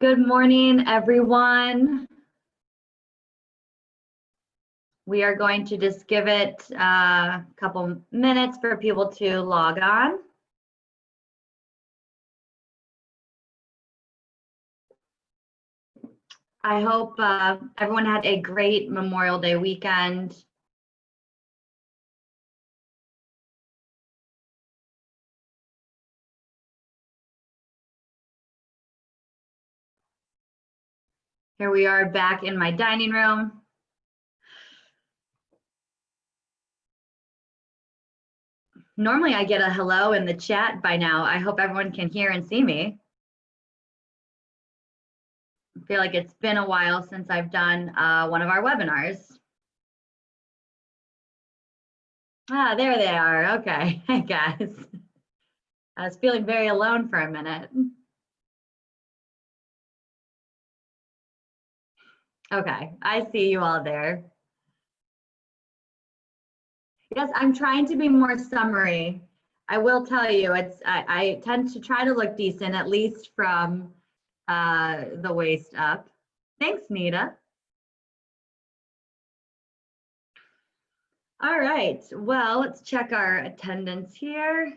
Good morning, everyone. We are going to just give it a couple minutes for people to log on. I hope everyone had a great Memorial Day weekend. Here we are back in my dining room. Normally I get a hello in the chat by now. I hope everyone can hear and see me. I feel like it's been a while since I've done one of our webinars. Ah, there they are. Okay, hey guys. I was feeling very alone for a minute. Okay, I see you all there. Yes, I'm trying to be more summary. I will tell you, I tend to try to look decent, at least from the waist up. Thanks, Nita. All right, well, let's check our attendance here.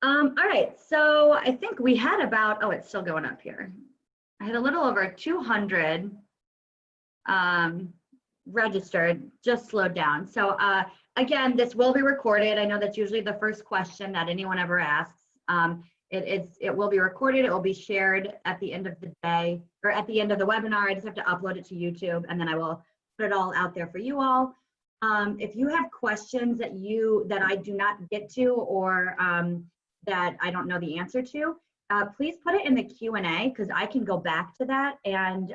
All right, so I think we had about, oh, it's still going up here. I had a little over 200 registered, just slowed down. So again, this will be recorded. I know that's usually the first question that anyone ever asks. It will be recorded. It will be shared at the end of the day or at the end of the webinar. I just have to upload it to YouTube and then I will put it all out there for you all. If you have questions that I do not get to or that I don't know the answer to, please put it in the Q&A because I can go back to that and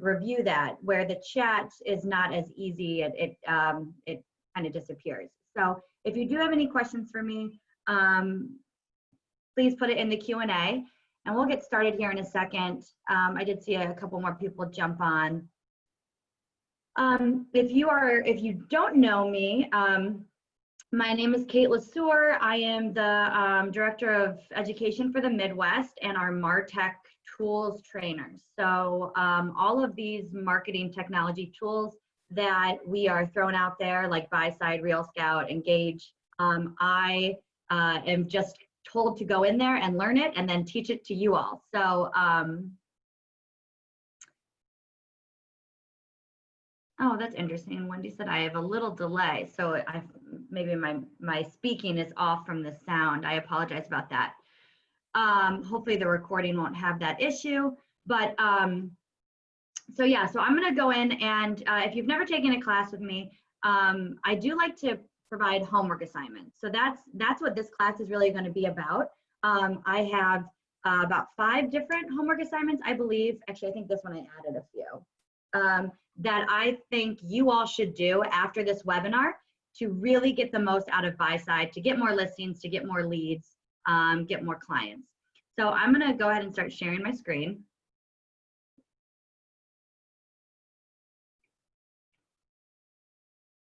review that. Where the chat is not as easy, it kind of disappears. So if you do have any questions for me, please put it in the Q&A and we'll get started here in a second. I did see a couple more people jump on. If you don't know me, my name is Kate LeSueur. I am the Director of Education for the Midwest and our MarTech tools trainers. So all of these marketing technology tools that we are throwing out there, like Buyside, Real Scout, Engage, I am just told to go in there and learn it and then teach it to you all. So oh, that's interesting. Wendy said I have a little delay, so maybe my speaking is off from the sound. I apologize about that. Hopefully the recording won't have that issue. But so yeah, so I'm going to go in and if you've never taken a class with me, I do like to provide homework assignments. So that's what this class is really going to be about. I have about 5 different homework assignments, I believe. Actually, I think this one I added a few. That I think you all should do after this webinar to really get the most out of Buyside, to get more listings, to get more leads, get more clients. So I'm going to go ahead and start sharing my screen.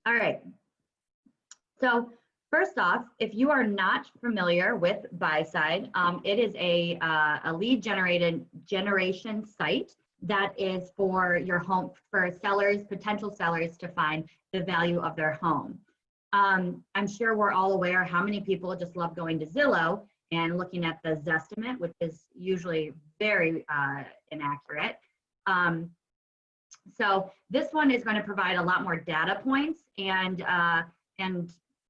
All right. So first off, if you are not familiar with Buyside, it is a lead generation site that is for your home, for sellers, potential sellers to find the value of their home. I'm sure we're all aware how many people just love going to Zillow and looking at the Zestimate, which is usually very inaccurate. So this one is going to provide a lot more data points and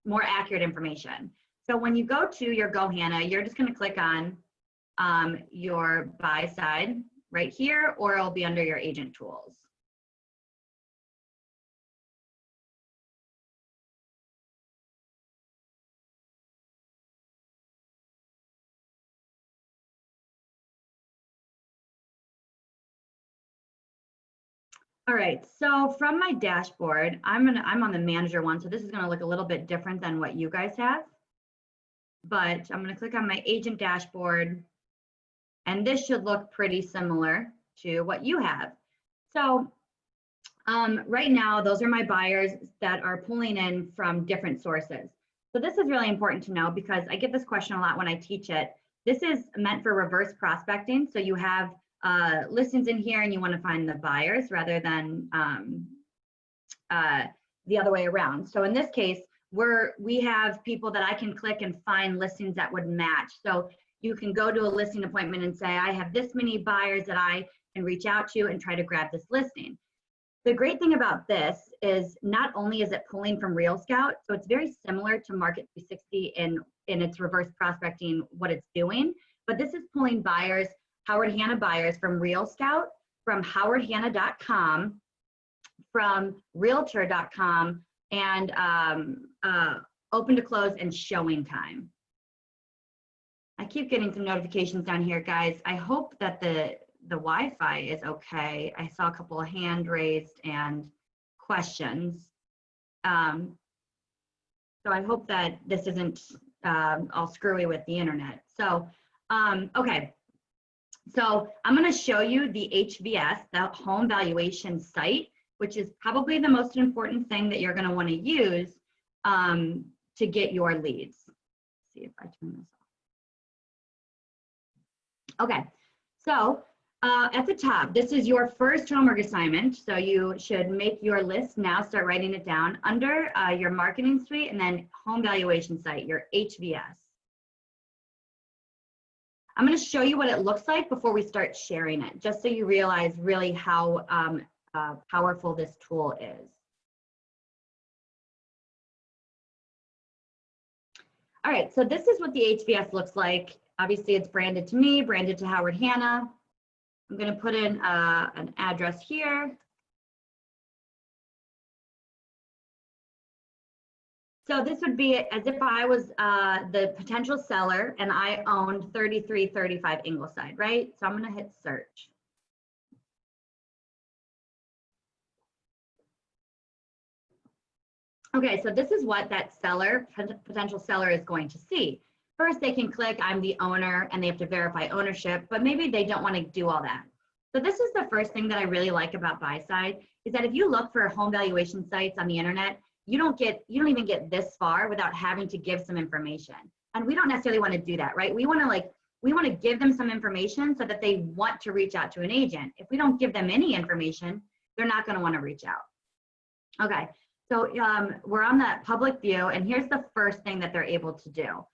more accurate information. So when you go to your GoHanna, you're just going to click on your Buyside right here, or it'll be under your agent tools. All right, so from my dashboard, I'm on the manager one, so this is going to look a little bit different than what you guys have. But I'm going to click on my agent dashboard, and this should look pretty similar to what you have. So right now, those are my buyers that are pulling in from different sources. So this is really important to know because I get this question a lot when I teach it. This is meant for reverse prospecting. So you have listings in here and you want to find the buyers rather than the other way around. So in this case, we have people that I can click and find listings that would match. So you can go to a listing appointment and say, I have this many buyers that I can reach out to and try to grab this listing. The great thing about this is not only is it pulling from Real Scout, so it's very similar to Market 360 in its reverse prospecting, what it's doing, but this is pulling buyers, Howard Hanna buyers from Real Scout, from howardhanna.com, from realtor.com, and open to close and showing time. I keep getting some notifications down here, guys. I hope that the Wi-Fi is okay. I saw a couple of hand raised and questions. So I hope that this isn't all screwy with the internet. So, okay. So I'm gonna show you the HVS, the home valuation site, which is probably the most important thing that you're gonna wanna use to get your leads. Let's see if I turn this off. Okay, so at the top, this is your first homework assignment. So you should make your list now, start writing it down under your marketing suite and then home valuation site, your HVS. I'm going to show you what it looks like before we start sharing it, just so you realize really how powerful this tool is. All right, so this is what the HVS looks like. Obviously, it's branded to me, branded to Howard Hanna. I'm going to put in an address here. So this would be as if I was the potential seller and I owned 3335 Ingleside, right? So I'm going to hit search. Okay, so this is what that seller, potential seller, is going to see. First, they can click, I'm the owner, and they have to verify ownership, but maybe they don't want to do all that. So this is the first thing that I really like about Buyside, is that if you look for home valuation sites on the internet, you don't even get this far without having to give some information. And we don't necessarily want to do that, right? We want to give them some information so that they want to reach out to an agent. If we don't give them any information, they're not going to want to reach out. Okay, so we're on that public view, and here's the first thing that they're able to do.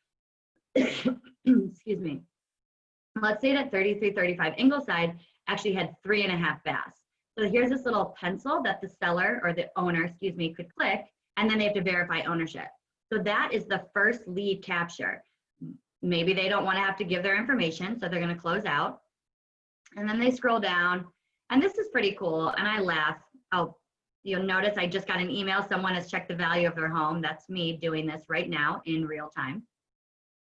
Excuse me. Let's say that 3335 Ingleside actually had 3.5 baths. So here's this little pencil that the seller or the owner, excuse me, could click, and then they have to verify ownership. So that is the first lead capture. Maybe they don't want to have to give their information, so they're going to close out. And then they scroll down, and this is pretty cool, and I laugh. Oh, you'll notice I just got an email. Someone has checked the value of their home. That's me doing this right now in real time.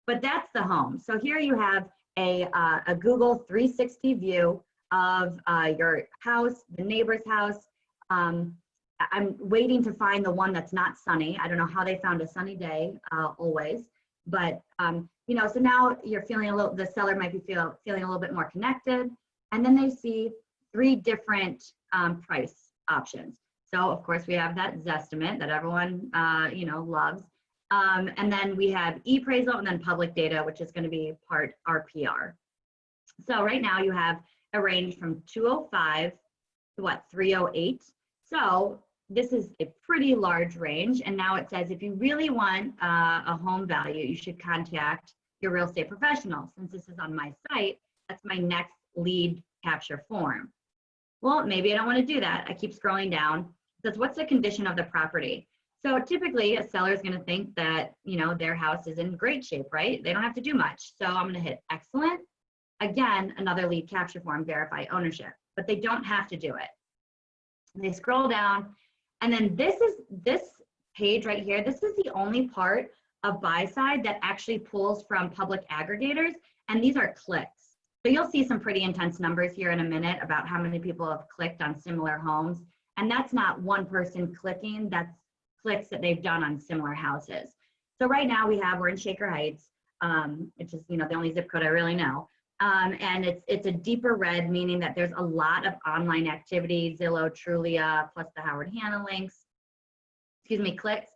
But that's the home. So here you have a Google 360 view of your house, the neighbor's house. I'm waiting to find the one that's not sunny. I don't know how they found a sunny day always, but you know, so now you're feeling the seller might be feeling a little bit more connected. And then they see 3 different price options. So of course we have that Zestimate that everyone you know, loves. And then we have e-appraisal and then public data, which is going to be part RPR. So right now you have a range from 205 to what, 308. So this is a pretty large range. And now it says if you really want a home value, you should contact your real estate professional. Since this is on my site, that's my next lead capture form. Well, maybe I don't want to do that. I keep scrolling down. It says, what's the condition of the property? So typically a seller is going to think that, you know, their house is in great shape, right? They don't have to do much. So I'm going to hit excellent. Again, another lead capture form, verify ownership, but they don't have to do it. And they scroll down, and then this page right here, this is the only part of Buyside that actually pulls from public aggregators, and these are clicks. So you'll see some pretty intense numbers here in a minute about how many people have clicked on similar homes, and that's not one person clicking, that's clicks that they've done on similar houses. So right now we're in Shaker Heights, which is, you know, the only zip code I really know. And it's a deeper red, meaning that there's a lot of online activity, Zillow, Trulia, plus the Howard Hanna links, clicks.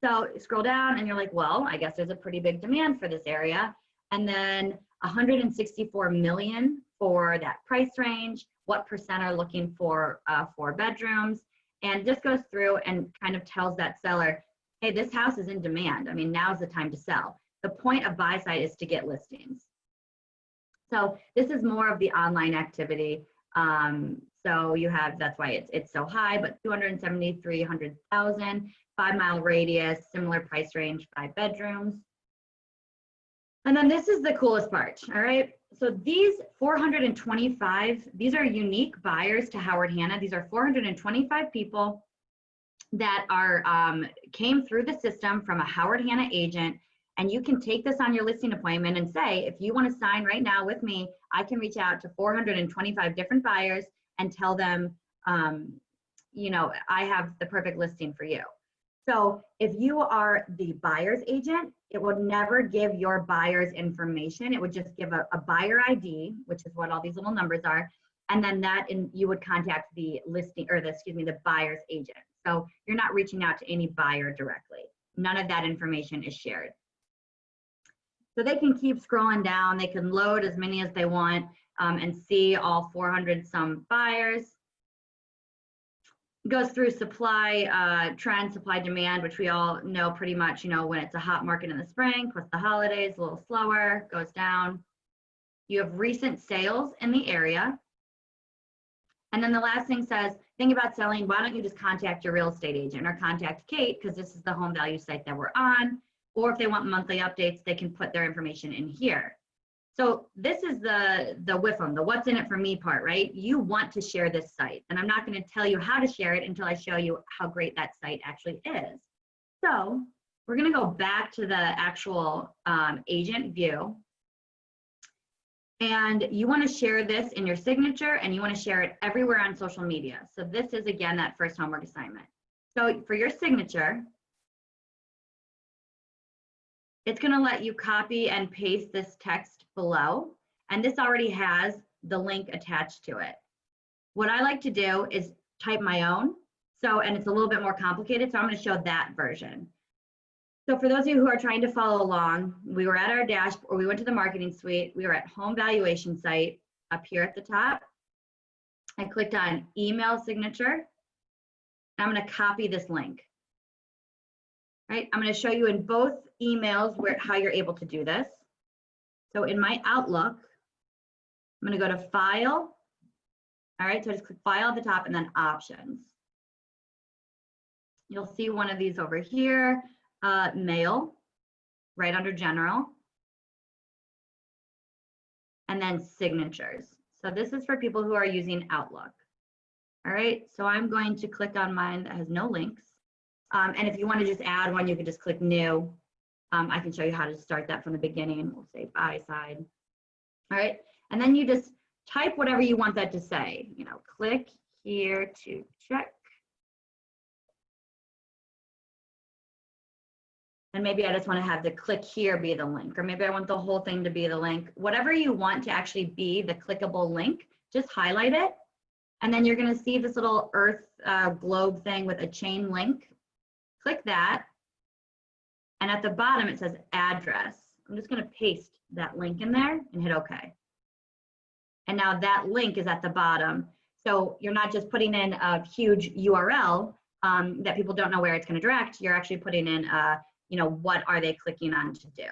So scroll down and you're like, well, I guess there's a pretty big demand for this area. And then 164 million for that price range. What percent are looking for 4 bedrooms? And just goes through and kind of tells that seller, hey, this house is in demand. I mean, now's the time to sell. The point of Buyside is to get listings. So this is more of the online activity. So you have, that's why it's so high, but 273,000, 5-mile radius, similar price range, 5 bedrooms. And then this is the coolest part, all right? So these 425, these are unique buyers to Howard Hanna. These are 425 people that are came through the system from a Howard Hanna agent. And you can take this on your listing appointment and say, if you want to sign right now with me, I can reach out to 425 different buyers and tell them, you know, I have the perfect listing for you. So if you are the buyer's agent, it would never give your buyer's information. It would just give a buyer ID, which is what all these little numbers are. And then you would contact the listing, or the buyer's agent. So you're not reaching out to any buyer directly. None of that information is shared. So they can keep scrolling down. They can load as many as they want and see all 400 some buyers. Goes through supply, trend, supply, demand, which we all know pretty much, you know, when it's a hot market in the spring, plus the holidays, a little slower, goes down. You have recent sales in the area. And then the last thing says, think about selling, why don't you just contact your real estate agent or contact Kate, because this is the home value site that we're on. Or if they want monthly updates, they can put their information in here. So this is the WIFM, the what's in it for me part, right? You want to share this site. And I'm not going to tell you how to share it until I show you how great that site actually is. So we're going to go back to the actual agent view. And you want to share this in your signature, and you want to share it everywhere on social media. So this is, again, that first homework assignment. So for your signature, it's going to let you copy and paste this text below, and this already has the link attached to it. What I like to do is type my own, and it's a little bit more complicated, so I'm going to show that version. So for those of you who are trying to follow along, we were at our dashboard, or we went to the marketing suite, we were at home valuation site up here at the top. I clicked on email signature. I'm going to copy this link. Right, I'm going to show you in both emails how you're able to do this. So in my Outlook, I'm going to go to File. All right, so I just click File at the top and then Options. You'll see one of these over here, Mail, right under General. And then Signatures. So this is for people who are using Outlook. All right, so I'm going to click on mine that has no links. And if you want to just add one, you can just click New. I can show you how to start that from the beginning. We'll say Buyside. All right, and then you just type whatever you want that to say. You know, click here to check. And maybe I just want to have the click here be the link, or maybe I want the whole thing to be the link. Whatever you want to actually be the clickable link, just highlight it. And then you're going to see this little earth globe thing with a chain link. Click that, and at the bottom it says address. I'm just going to paste that link in there and hit OK. And now that link is at the bottom. So you're not just putting in a huge URL that people don't know where it's going to direct. You're actually putting in, you know, what are they clicking on to do.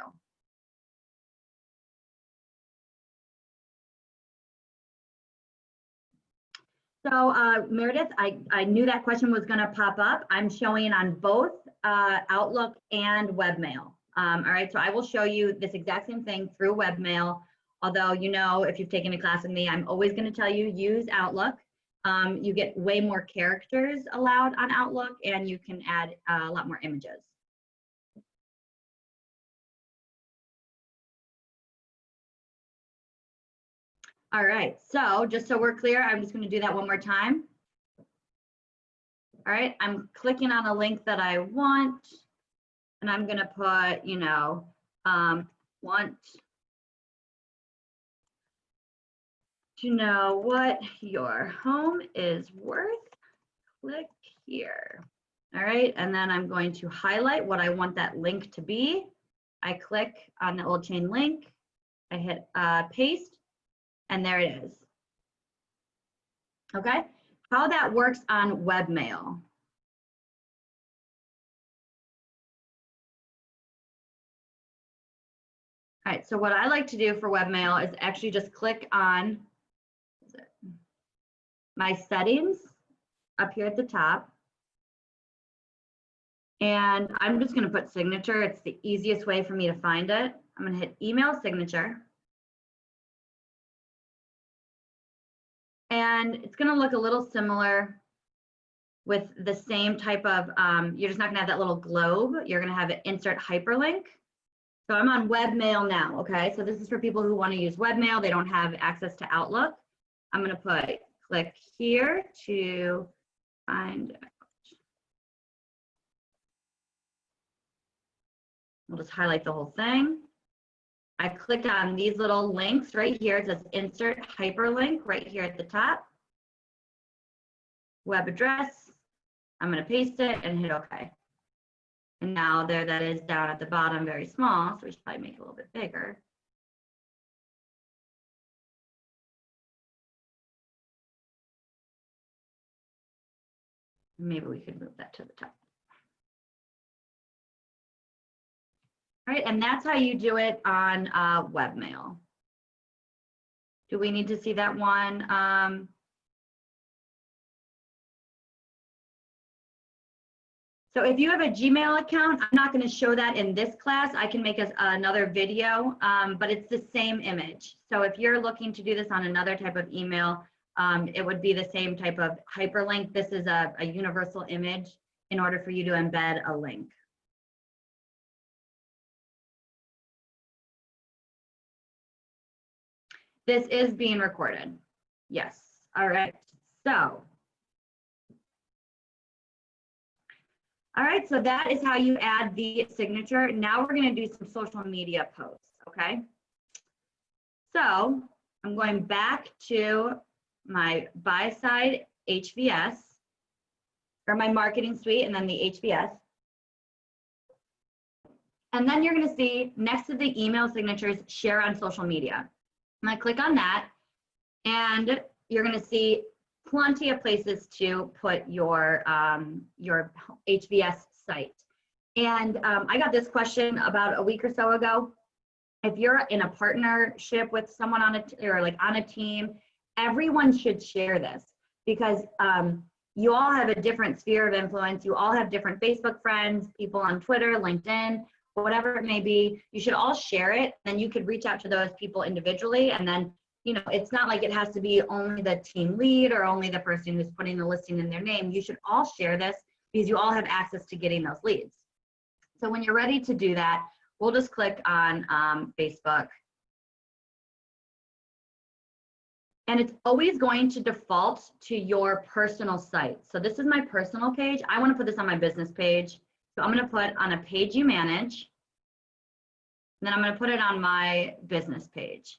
So Meredith, I knew that question was going to pop up. I'm showing on both Outlook and webmail. All right, so I will show you this exact same thing through webmail. Although, you know, if you've taken a class with me, I'm always going to tell you use Outlook. You get way more characters allowed on Outlook, and you can add a lot more images. All right, so just so we're clear, I'm just going to do that one more time. All right, I'm clicking on a link that I want, and I'm going to put, you know, want to know what your home is worth. Click here. All right, and then I'm going to highlight what I want that link to be. I click on the little chain link, I hit paste, and there it is. Okay, how that works on webmail. All right, so what I like to do for webmail is actually just click on my settings up here at the top. And I'm just going to put signature. It's the easiest way for me to find it. I'm going to hit email signature. And it's going to look a little similar with the same type of, you're just not going to have that little globe. You're going to have it insert hyperlink. So I'm on webmail now, okay? So this is for people who want to use webmail. They don't have access to Outlook. I'm going to put, click here to find. We'll just highlight the whole thing. I clicked on these little links right here. It says insert hyperlink right here at the top. Web address. I'm going to paste it and hit OK. And now there that is down at the bottom, very small. So we should probably make it a little bit bigger. Maybe we could move that to the top. All right, and that's how you do it on webmail. Do we need to see that one? So if you have a Gmail account, I'm not going to show that in this class. I can make another video, but it's the same image. So if you're looking to do this on another type of email, it would be the same type of hyperlink. This is a universal image in order for you to embed a link. This is being recorded. Yes. All right. So. All right. So that is how you add the signature. Now we're going to do some social media posts. Okay. So I'm going back to my Buyside HVS or my marketing suite and then the HVS. And then you're going to see next to the email signatures, share on social media. I'm going to click on that, and you're going to see plenty of places to put your HVS site. And I got this question about a week or so ago. If you're in a partnership with someone on a team, everyone should share this because you all have a different sphere of influence. You all have different Facebook friends, people on Twitter, LinkedIn, whatever it may be. You should all share it. Then you could reach out to those people individually. And then, you know, it's not like it has to be only the team lead or only the person who's putting the listing in their name. You should all share this because you all have access to getting those leads. So when you're ready to do that, we'll just click on Facebook. And it's always going to default to your personal site. So this is my personal page. I want to put this on my business page. So I'm going to put on a page you manage. And then I'm going to put it on my business page.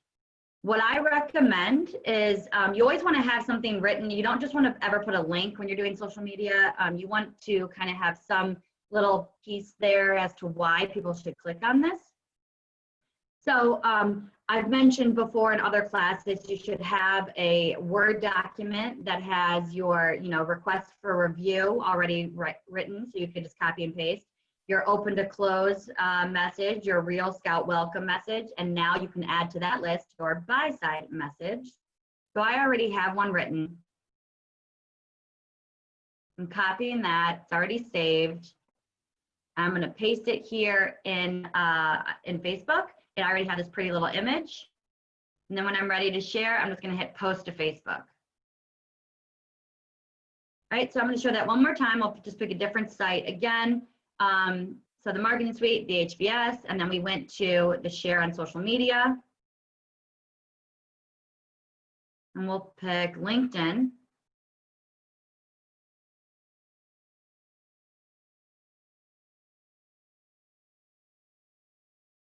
What I recommend is you always want to have something written. You don't just want to ever put a link when you're doing social media. You want to kind of have some little piece there as to why people should click on this. So I've mentioned before in other classes, you should have a Word document that has your, request for review already written, so you can just copy and paste. Your open to close message, your Real Scout welcome message, and now you can add to that list your Buyside message. So I already have one written. I'm copying that, it's already saved. I'm going to paste it here in Facebook. I already have this pretty little image. And then when I'm ready to share, I'm just going to hit post to Facebook. All right, so I'm going to show that one more time. I'll just pick a different site again. So the marketing suite, the HVS, and then we went to the share on social media. And we'll pick LinkedIn.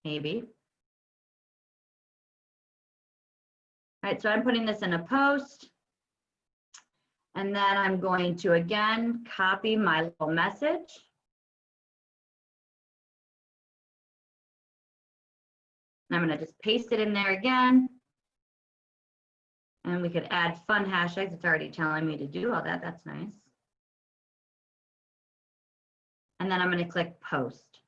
Maybe. All right, so I'm putting this in a post. And then I'm going to, again, copy my little message. And I'm going to just paste it in there again. And we could add fun hashtags. It's already telling me to do all that. That's nice. And then I'm going to click post.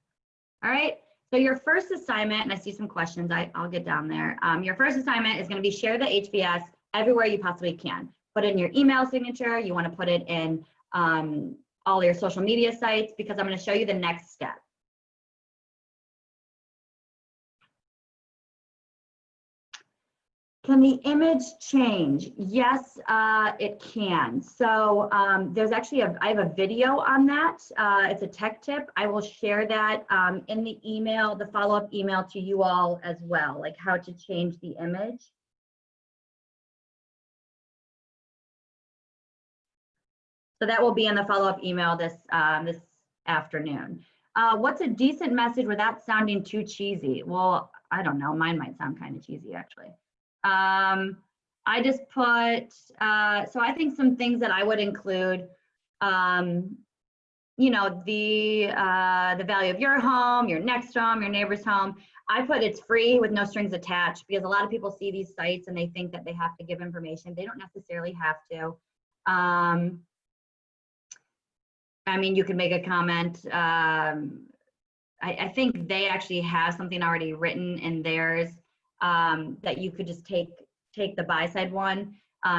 All right. So your first assignment, and I see some questions, I'll get down there. Your first assignment is going to be share the HVS everywhere you possibly can. Put it in your email signature. You want to put it in all your social media sites, because I'm going to show you the next step. Can the image change? Yes, it can. So there's actually I have a video on that. It's a tech tip. I will share that in the email, the follow-up email to you all as well, like how to change the image. So that will be in the follow-up email this afternoon. What's a decent message without sounding too cheesy? Well, I don't know. Mine might sound kind of cheesy, actually. I just put, so I think some things that I would include, you know, the value of your home, your next home, your neighbor's home. I put it's free with no strings attached, because a lot of people see these sites and they think that they have to give information. They don't necessarily have to. I mean, you can make a comment. I think they actually have something already written in theirs that you could just take the Buyside one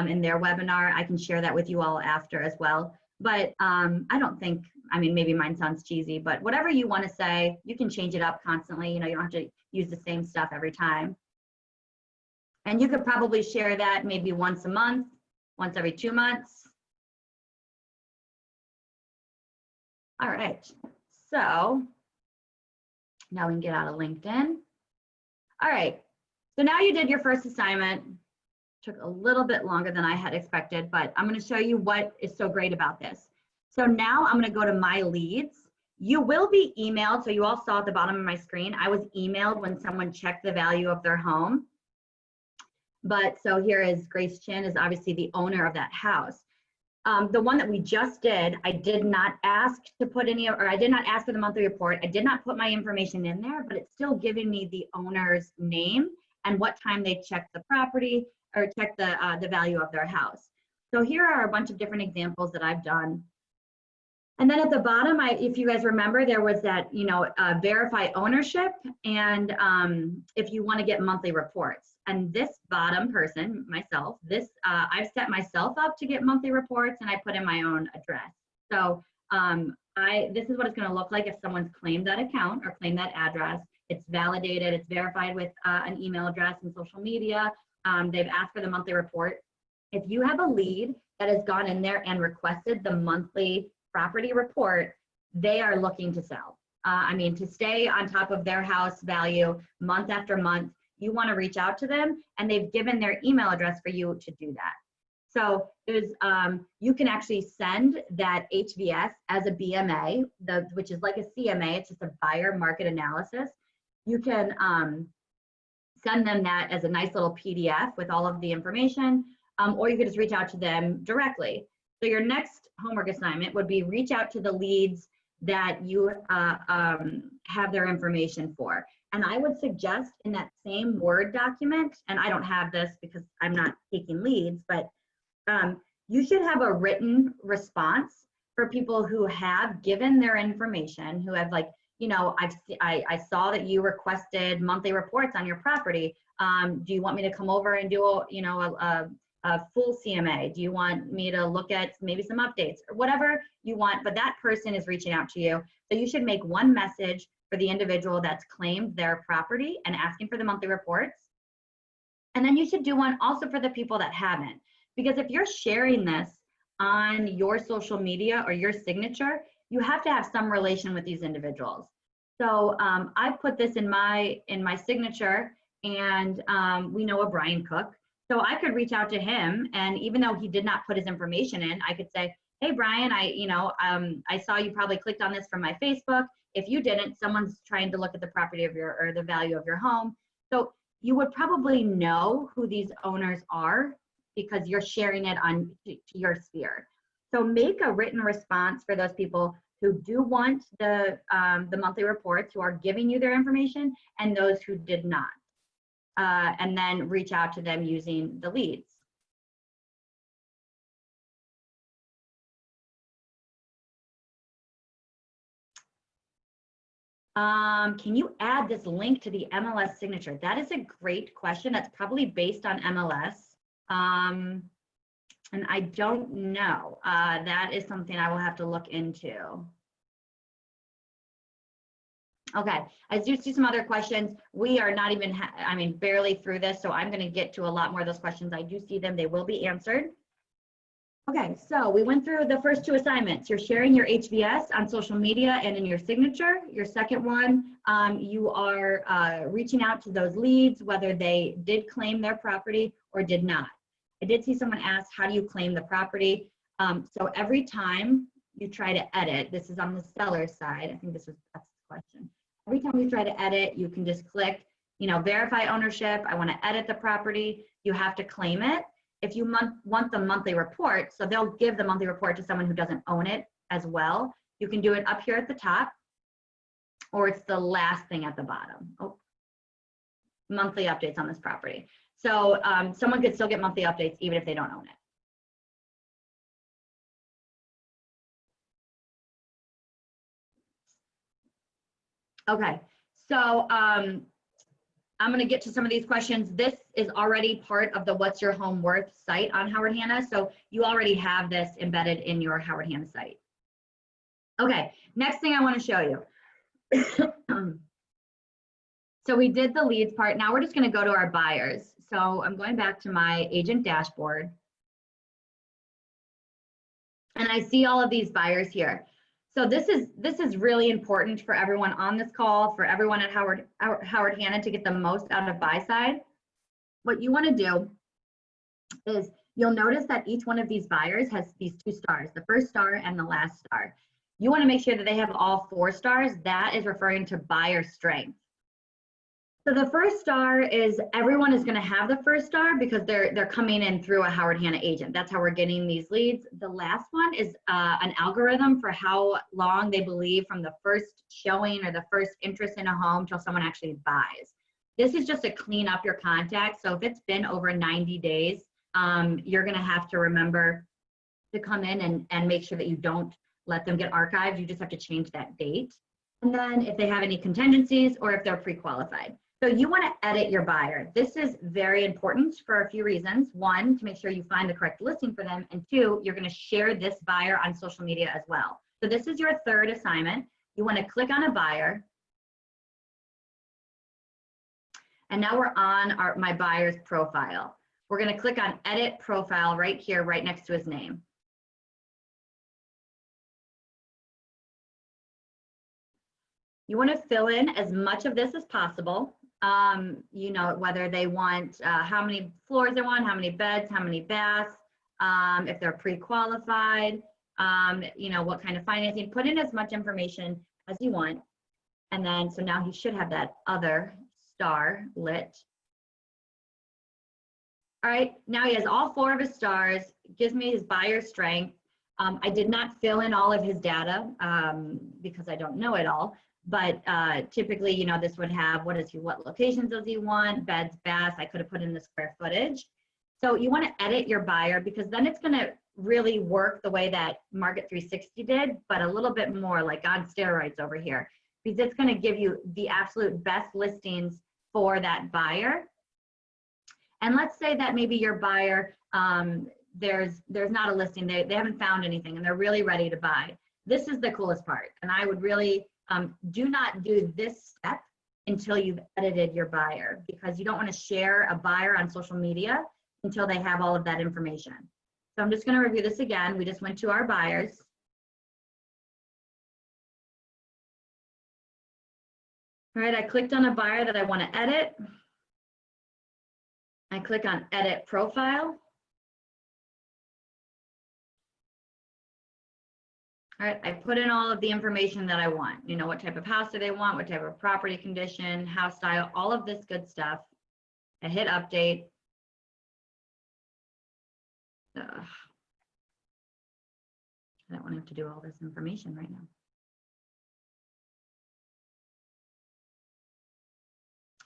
in their webinar. I can share that with you all after as well. But I don't think, I mean, maybe mine sounds cheesy, but whatever you want to say, you can change it up constantly. You know, you don't have to use the same stuff every time. And you could probably share that maybe once a month, once every 2 months. All right, so now we can get out of LinkedIn. All right, so now you did your first assignment. Took a little bit longer than I had expected, but I'm going to show you what is so great about this. So now I'm going to go to my leads. You will be emailed. So you all saw at the bottom of my screen, I was emailed when someone checked the value of their home. But so here is Grace Chin, is obviously the owner of that house. The one that we just did, I did not ask to put any, or I did not ask for the monthly report. I did not put my information in there, but it's still giving me the owner's name and what time they checked the property or checked the value of their house. So here are a bunch of different examples that I've done. And then at the bottom, if you guys remember, there was that, you know, verify ownership, and if you want to get monthly reports. And this bottom person, myself, this I've set myself up to get monthly reports, and I put in my own address. So this is what it's going to look like if someone's claimed that account or claimed that address. It's validated, it's verified with an email address and social media. They've asked for the monthly report. If you have a lead that has gone in there and requested the monthly property report, they are looking to sell. I mean, to stay on top of their house value month after month, you want to reach out to them, and they've given their email address for you to do that. So there's, you can actually send that HVS as a BMA, which is like a CMA, it's just a buyer market analysis. You can send them that as a nice little PDF with all of the information, or you could just reach out to them directly. So your next homework assignment would be reach out to the leads that you have their information for. And I would suggest in that same Word document, and I don't have this because I'm not taking leads, but you should have a written response for people who have given their information, who have, like, you know, I saw that you requested monthly reports on your property. Do you want me to come over and do a full CMA? Do you want me to look at maybe some updates or whatever you want? But that person is reaching out to you. So you should make one message for the individual that's claimed their property and asking for the monthly reports. And then you should do one also for the people that haven't. Because if you're sharing this on your social media or your signature, you have to have some relation with these individuals. So I put this in my signature, and we know a Brian Cook. So I could reach out to him, and even though he did not put his information in, I could say, hey, Brian, I saw you probably clicked on this from my Facebook. If you didn't, someone's trying to look at the property of or the value of your home. So you would probably know who these owners are because you're sharing it on to your sphere. So make a written response for those people who do want the monthly reports, who are giving you their information, and those who did not. And then reach out to them using the leads. Can you add this link to the MLS signature? That is a great question. That's probably based on MLS. And I don't know. That is something I will have to look into. Okay, I do see some other questions. We are not even, barely through this, so I'm going to get to a lot more of those questions. I do see them. They will be answered. Okay, so we went through the first 2 assignments. You're sharing your HVS on social media and in your signature. Your second one, you are reaching out to those leads, whether they did claim their property or did not. I did see someone ask, how do you claim the property? So every time you try to edit, this is on the seller's side. I think that's the question. Every time you try to edit, you can just click, verify ownership. I want to edit the property. You have to claim it. If you want the monthly report, so they'll give the monthly report to someone who doesn't own it as well. You can do it up here at the top, or it's the last thing at the bottom. Oh, monthly updates on this property. So someone could still get monthly updates even if they don't own it. Okay, so I'm going to get to some of these questions. This is already part of the What's Your Home Worth site on Howard Hanna, so you already have this embedded in your Howard Hanna site. Okay, next thing I want to show you. So we did the leads part. Now we're just going to go to our buyers. So I'm going back to my agent dashboard. And I see all of these buyers here. So this is really important for everyone on this call, for everyone at Howard Hanna to get the most out of Buyside. What you want to do is you'll notice that each one of these buyers has these 2 stars, the first star and the last star. You want to make sure that they have all 4 stars. That is referring to buyer strength. So the first star is everyone is going to have the first star because they're coming in through a Howard Hanna agent. That's how we're getting these leads. The last one is an algorithm for how long they believe from the first showing or the first interest in a home till someone actually buys. This is just to clean up your contacts. So if it's been over 90 days, you're going to have to remember to come in and make sure that you don't let them get archived. You just have to change that date. And then if they have any contingencies or if they're pre-qualified. So you want to edit your buyer. This is very important for a few reasons. 1, to make sure you find the correct listing for them. And 2, you're going to share this buyer on social media as well. So this is your 3rd assignment. You want to click on a buyer. And now we're on my buyer's profile. We're going to click on edit profile right here, right next to his name. You want to fill in as much of this as possible. Whether they want how many floors they want, how many beds, how many baths, if they're pre-qualified, what kind of financing. Put in as much information as you want. And then, so now he should have that other star lit. All right, now he has all 4 of his stars, gives me his buyer strength. I did not fill in all of his data because I don't know it all. But typically, this would have what locations does he want, beds, baths. I could have put in the square footage. So you want to edit your buyer because then it's going to really work the way that Market 360 did, but a little bit more like on steroids over here, because it's going to give you the absolute best listings for that buyer. And let's say that maybe your buyer, there's not a listing, they haven't found anything and they're really ready to buy. This is the coolest part. And I would really, do not do this step until you've edited your buyer, because you don't want to share a buyer on social media until they have all of that information. So I'm just going to review this again. We just went to our buyers. All right, I clicked on a buyer that I want to edit. I click on edit profile. All right, I put in all of the information that I want. What type of house do they want, what type of property condition, house style, all of this good stuff. I hit update. I don't want to have to do all this information right now.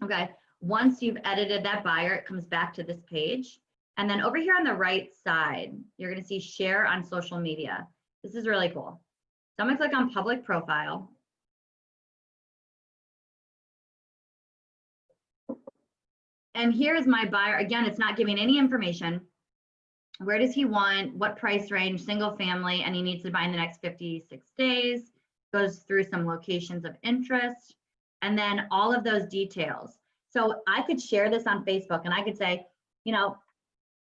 Okay, once you've edited that buyer, it comes back to this page. And then over here on the right side, you're going to see share on social media. This is really cool. So I'm going to click on public profile. And here's my buyer. Again, it's not giving any information. Where does he want? What price range? Single family, and he needs to buy in the next 56 days. Goes through some locations of interest, and then all of those details. So I could share this on Facebook, and I could say, you know,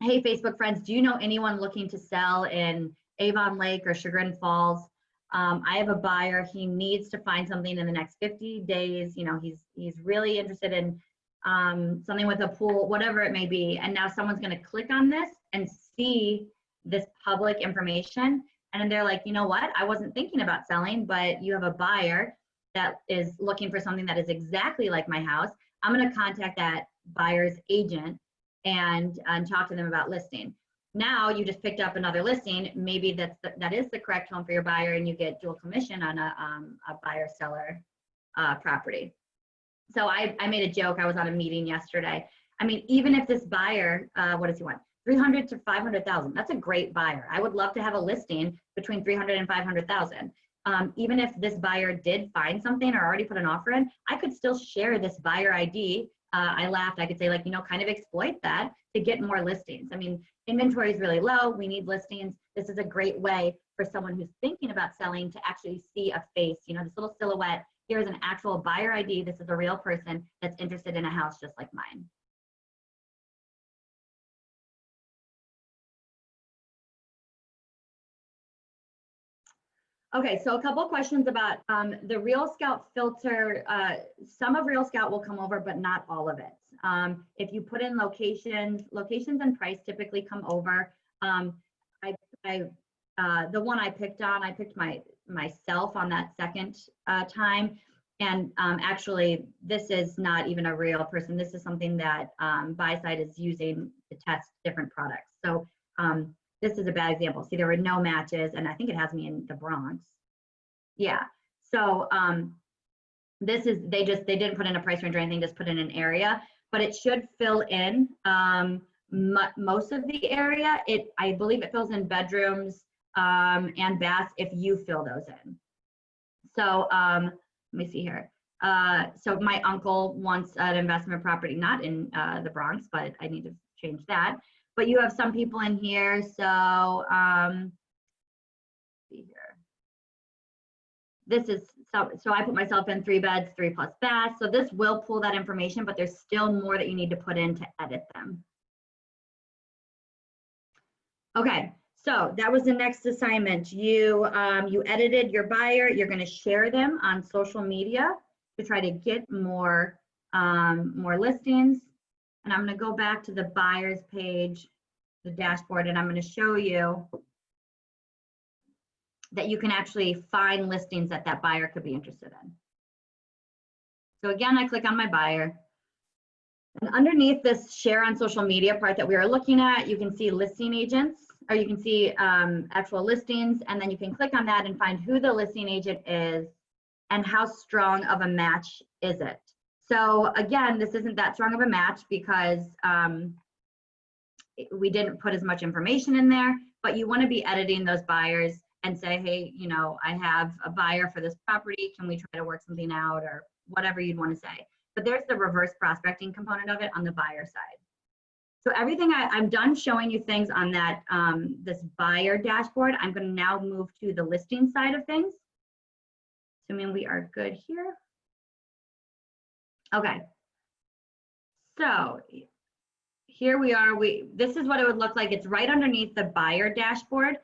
hey, Facebook friends, do you know anyone looking to sell in Avon Lake or Chagrin Falls? I have a buyer. He needs to find something in the next 50 days. You know, he's really interested in something with a pool, whatever it may be. And now someone's going to click on this and see this public information. And they're like, you know what? I wasn't thinking about selling, but you have a buyer that is looking for something that is exactly like my house. I'm going to contact that buyer's agent and talk to them about listing. Now you just picked up another listing. Maybe that is the correct home for your buyer, and you get dual commission on a buyer-seller property. So I made a joke. I was on a meeting yesterday. I mean, even if this buyer, what does he want? 300 to 500,000. That's a great buyer. I would love to have a listing between 300 and 500,000. Even if this buyer did find something or already put an offer in, I could still share this buyer ID. I laughed. I could say, like, you know, kind of exploit that to get more listings. I mean, inventory is really low. We need listings. This is a great way for someone who's thinking about selling to actually see a face, you know, this little silhouette. Here's an actual buyer ID. This is a real person that's interested in a house just like mine. Okay, so a couple of questions about the Real Scout filter. Some of Real Scout will come over, but not all of it. If you put in locations and price typically come over. The one I picked myself on that second time. And actually, this is not even a real person. This is something that Buyside is using to test different products. So this is a bad example. See, there were no matches, and I think it has me in the Bronx. Yeah. So this is, they didn't put in a price range or anything, just put in an area, but it should fill in most of the area. I believe it fills in bedrooms and baths if you fill those in. So let me see here. So my uncle wants an investment property, not in the Bronx, but I need to change that. But you have some people in here. So see here. This is, so I put myself in 3 beds, 3+ baths. So this will pull that information, but there's still more that you need to put in to edit them. Okay, so that was the next assignment. You edited your buyer. You're going to share them on social media to try to get more listings. And I'm going to go back to the buyers page, the dashboard, and I'm going to show you that you can actually find listings that buyer could be interested in. So again, I click on my buyer. And underneath this share on social media part that we are looking at, you can see listing agents, or you can see actual listings, and then you can click on that and find who the listing agent is and how strong of a match is it. So again, this isn't that strong of a match because we didn't put as much information in there, but you want to be editing those buyers and say, hey, you know, I have a buyer for this property. Can we try to work something out, or whatever you'd want to say. But there's the reverse prospecting component of it on the buyer side. So everything I'm done showing you things on that this buyer dashboard. I'm going to now move to the listing side of things. Assuming we are good here. Okay. So here we are. This is what it would look like. It's right underneath the buyer dashboard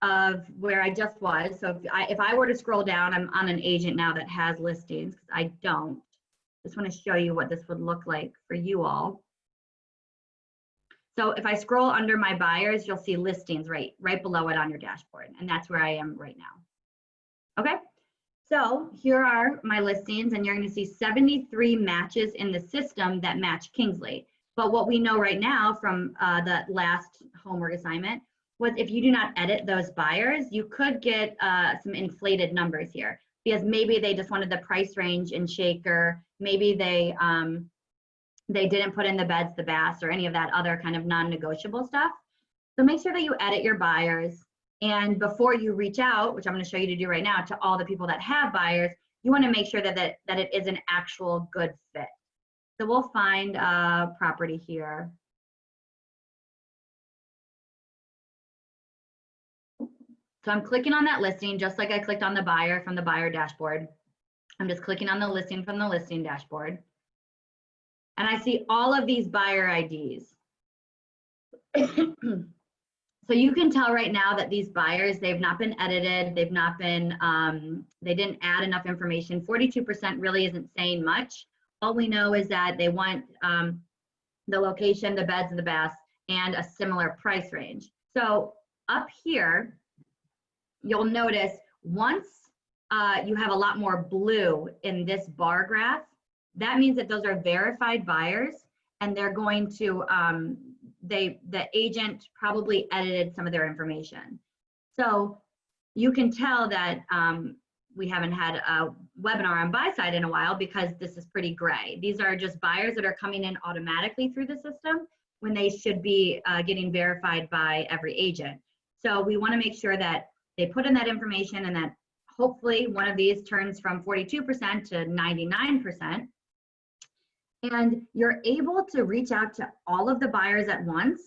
of where I just was. So if I were to scroll down, I'm on an agent now that has listings, because I don't. Just want to show you what this would look like for you all. So if I scroll under my buyers, you'll see listings right below it on your dashboard. And that's where I am right now. Okay. So here are my listings, and you're going to see 73 matches in the system that match Kingsley. But what we know right now from the last homework assignment was if you do not edit those buyers, you could get some inflated numbers here, because maybe they just wanted the price range in Shaker. Maybe they didn't put in the beds, the baths, or any of that other kind of non-negotiable stuff. So make sure that you edit your buyers. And before you reach out, which I'm going to show you to do right now, to all the people that have buyers, you want to make sure that it is an actual good fit. So we'll find a property here. So I'm clicking on that listing, just like I clicked on the buyer from the buyer dashboard. I'm just clicking on the listing from the listing dashboard. And I see all of these buyer IDs. So you can tell right now that these buyers, they've not been edited, they've not been, they didn't add enough information. 42% really isn't saying much. All we know is that they want the location, the beds, and the baths, and a similar price range. So up here, you'll notice once you have a lot more blue in this bar graph, that means that those are verified buyers, and they're going to, the agent probably edited some of their information. So you can tell that we haven't had a webinar on Buyside in a while because this is pretty gray. These are just buyers that are coming in automatically through the system when they should be getting verified by every agent. So we want to make sure that they put in that information and that hopefully one of these turns from 42% to 99%. And you're able to reach out to all of the buyers at once.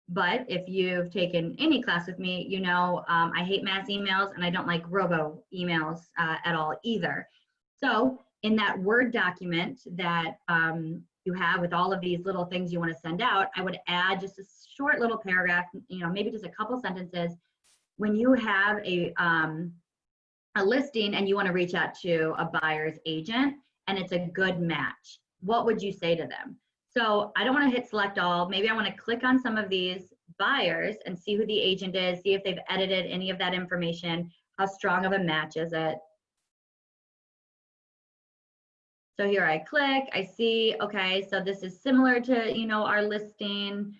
But if you've taken any class with me, you know I hate mass emails and I don't like robo emails at all either. So in that Word document that you have with all of these little things you want to send out, I would add just a short little paragraph, you know, maybe just a couple sentences. When you have a listing and you want to reach out to a buyer's agent and it's a good match, what would you say to them? So I don't want to hit select all. Maybe I want to click on some of these buyers and see who the agent is, see if they've edited any of that information, how strong of a match is it. So here I click, I see, okay, so this is similar to, you know, our listing.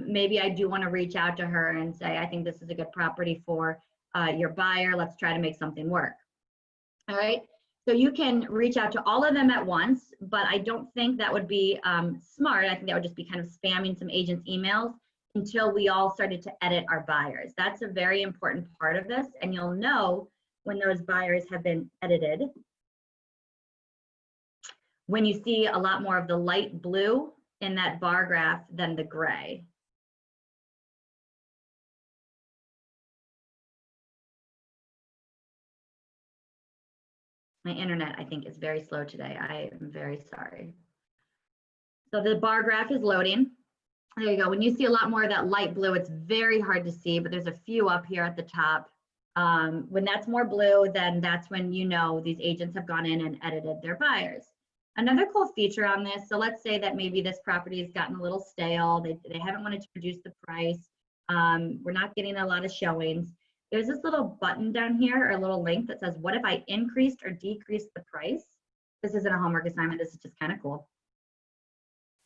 Maybe I do want to reach out to her and say, I think this is a good property for your buyer. Let's try to make something work. All right. So you can reach out to all of them at once, but I don't think that would be smart. I think that would just be kind of spamming some agents' emails until we all started to edit our buyers. That's a very important part of this, and you'll know when those buyers have been edited when you see a lot more of the light blue in that bar graph than the gray. My internet, I think, is very slow today. I am very sorry. So the bar graph is loading. There you go. When you see a lot more of that light blue, it's very hard to see, but there's a few up here at the top. When that's more blue, then that's when you know these agents have gone in and edited their buyers. Another cool feature on this, so let's say that maybe this property has gotten a little stale. They haven't wanted to reduce the price. We're not getting a lot of showings. There's this little button down here, or a little link that says, what if I increased or decreased the price? This isn't a homework assignment, this is just kind of cool.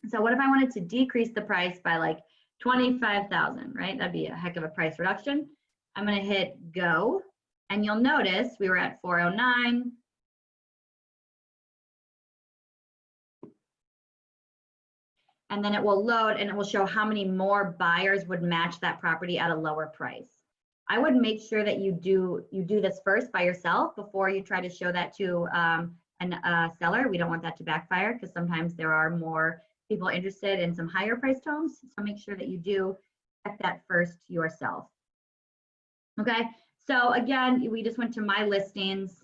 So what if I wanted to decrease the price by like 25,000, right? That'd be a heck of a price reduction. I'm gonna hit go, and you'll notice we were at 409. And then it will load and it will show how many more buyers would match that property at a lower price. I would make sure that you do this first by yourself before you try to show that to a seller. We don't want that to backfire because sometimes there are more people interested in some higher priced homes. So make sure that you do check that first yourself. Okay, so again, we just went to my listings.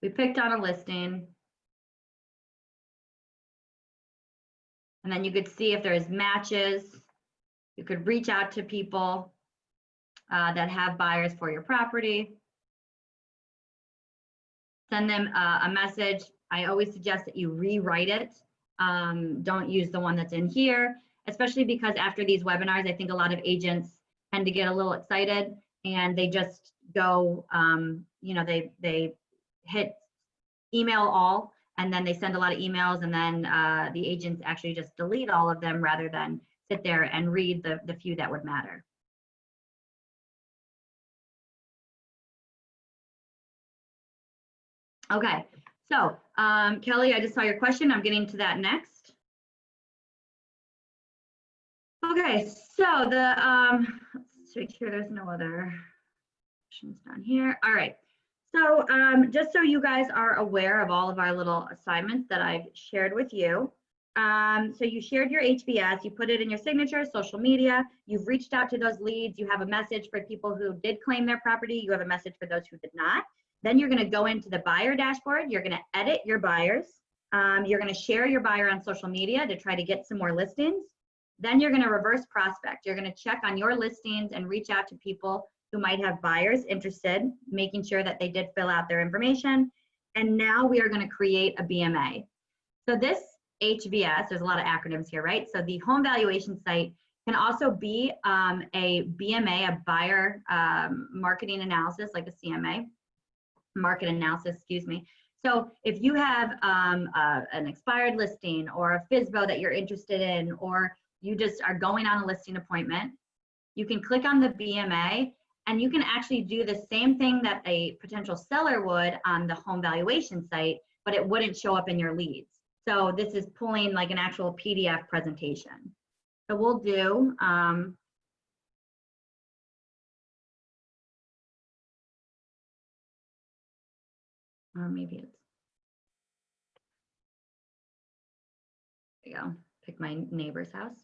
We picked on a listing. And then you could see if there's matches. You could reach out to people that have buyers for your property. Send them a message. I always suggest that you rewrite it. Don't use the one that's in here, especially because after these webinars, I think a lot of agents tend to get a little excited and they just go, you know, they hit email all, and then they send a lot of emails, and then the agents actually just delete all of them rather than sit there and read the few that would matter. Okay, so Kelly, I just saw your question. I'm getting to that next. Okay, so let's make sure there's no other questions down here. All right, so just so you guys are aware of all of our little assignments that I've shared with you. So you shared your HBS, you put it in your signature, social media, you've reached out to those leads, you have a message for people who did claim their property, you have a message for those who did not. Then you're going to go into the buyer dashboard, you're going to edit your buyers, you're going to share your buyer on social media to try to get some more listings. Then you're going to reverse prospect. You're going to check on your listings and reach out to people who might have buyers interested, making sure that they did fill out their information. And now we are going to create a BMA. So this HVS, there's a lot of acronyms here, right? So the home valuation site can also be a BMA, a buyer marketing analysis, like a CMA, market analysis, excuse me. So if you have an expired listing or a FSBO that you're interested in, or you just are going on a listing appointment, you can click on the BMA and you can actually do the same thing that a potential seller would on the home valuation site, but it wouldn't show up in your leads. So this is pulling like an actual PDF presentation. So we'll do, or maybe it's, there you go, pick my neighbor's house.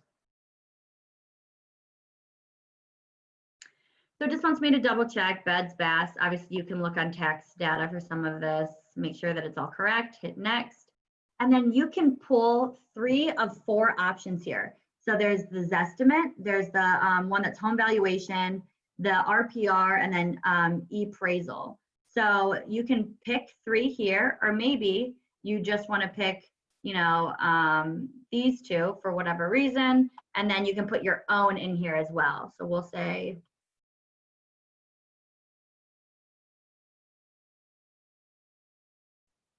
So it just wants me to double check beds, baths. Obviously you can look on tax data for some of this, make sure that it's all correct, hit next. And then you can pull 3 of 4 options here. So there's the Zestimate, there's the one that's home valuation, the RPR, and then e-appraisal. So you can pick 3 here, or maybe you just want to pick, you know, these 2 for whatever reason, and then you can put your own in here as well. So we'll say,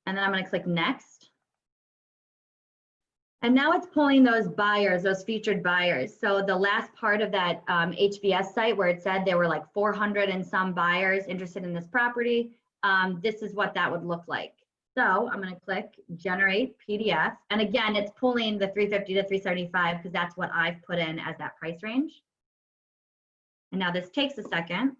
and then I'm going to click next. And now it's pulling those buyers, those featured buyers. So the last part of that HVS site where it said there were like 400 and some buyers interested in this property, this is what that would look like. So I'm going to click generate PDF. And again, it's pulling the 350 to 375 because that's what I've put in as that price range. And now this takes a second.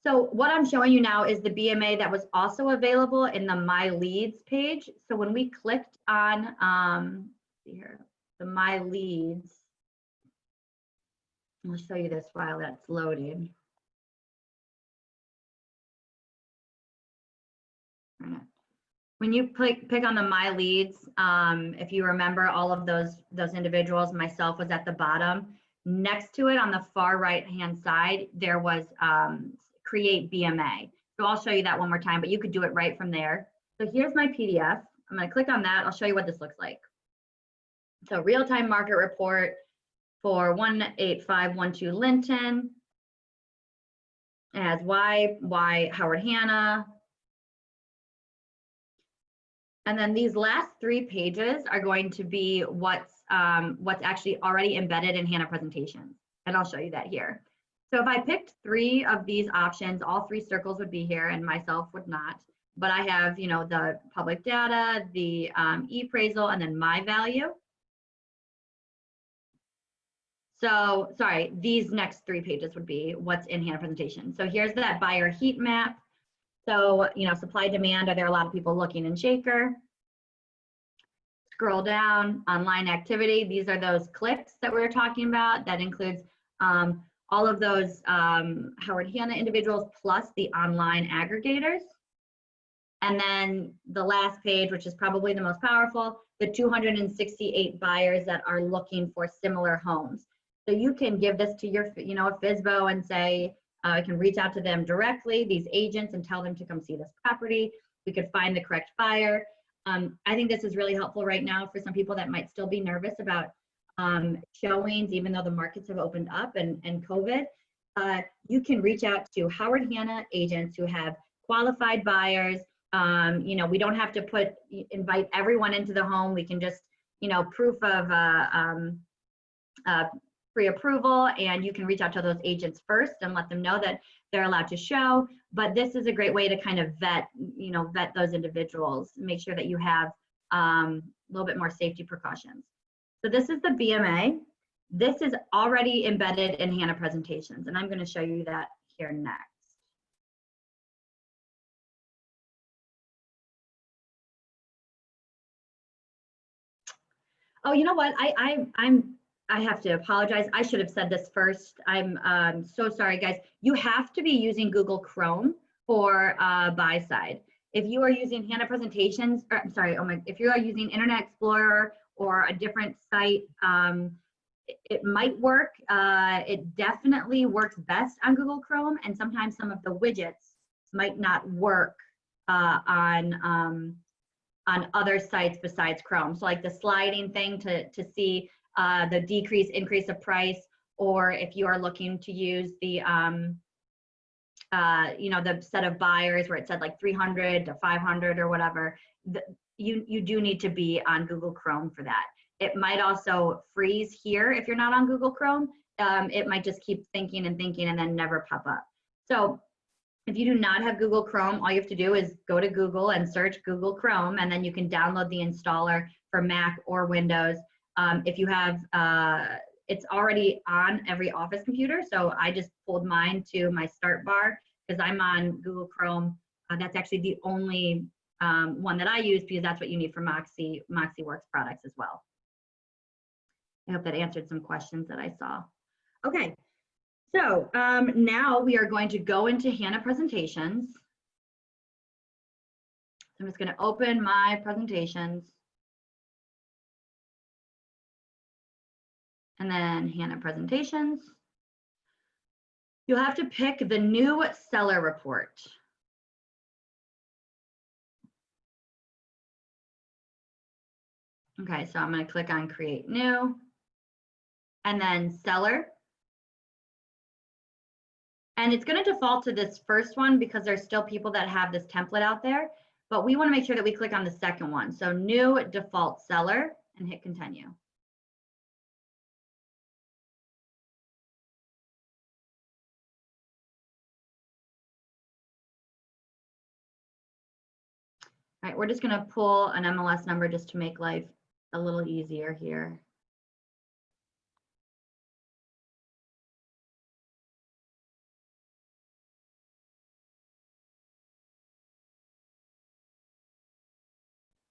So what I'm showing you now is the BMA that was also available in the My Leads page. So when we clicked on see here, the My Leads, I'll show you this while that's loading. When you pick on the My Leads, if you remember, all of those individuals, myself was at the bottom. Next to it on the far right hand side, there was create BMA. So I'll show you that one more time, but you could do it right from there. So here's my PDF. I'm going to click on that. I'll show you what this looks like. So real-time market report for 18512 Linton. It has why Howard Hanna. And then these last 3 pages are going to be what's actually already embedded in Hanna presentations. And I'll show you that here. So if I picked 3 of these options, all 3 circles would be here and myself would not. But I have, you know, the public data, the e-appraisal, and then my value. So sorry, these next 3 pages would be what's in Hanna presentation. So here's that buyer heat map. So, you know, supply demand, are there a lot of people looking in Shaker? Scroll down, online activity. These are those clicks that we were talking about. That includes all of those Howard Hanna individuals plus the online aggregators. And then the last page, which is probably the most powerful, the 268 buyers that are looking for similar homes. So you can give this to your, you know, a FSBO and say, I can reach out to them directly, these agents, and tell them to come see this property. We could find the correct buyer. I think this is really helpful right now for some people that might still be nervous about showings, even though the markets have opened up and COVID. You can reach out to Howard Hanna agents who have qualified buyers. You know, we don't have to invite everyone into the home. We can just, you know, proof of pre-approval, and you can reach out to those agents first and let them know that they're allowed to show. But this is a great way to kind of vet those individuals, make sure that you have a little bit more safety precautions. So this is the BMA. This is already embedded in Hanna presentations, and I'm going to show you that here next. Oh, you know what? I have to apologize. I should have said this first. I'm so sorry, guys. You have to be using Google Chrome for Buyside. If you are using Hanna presentations, or, I'm sorry, if you are using Internet Explorer or a different site, it might work. It definitely works best on Google Chrome, and sometimes some of the widgets might not work on other sites besides Chrome. So like the sliding thing to see the decrease, increase of price, or if you are looking to use the the set of buyers where it said like 300 to 500 or whatever, you do need to be on Google Chrome for that. It might also freeze here if you're not on Google Chrome. It might just keep thinking and thinking and then never pop up. So if you do not have Google Chrome, all you have to do is go to Google and search Google Chrome, and then you can download the installer for Mac or Windows. If you have, it's already on every office computer, so I just pulled mine to my start bar because I'm on Google Chrome. That's actually the only one that I use because that's what you need for MoxieWorks products as well. I hope that answered some questions that I saw. Okay. So now we are going to go into Hanna presentations. I'm just going to open my presentations. And then Hanna presentations. You'll have to pick the new seller report. Okay, so I'm going to click on create new and then seller. And it's going to default to this first one because there's still people that have this template out there, but we want to make sure that we click on the second one. So new default seller and hit continue. All right, we're just going to pull an MLS number just to make life a little easier here.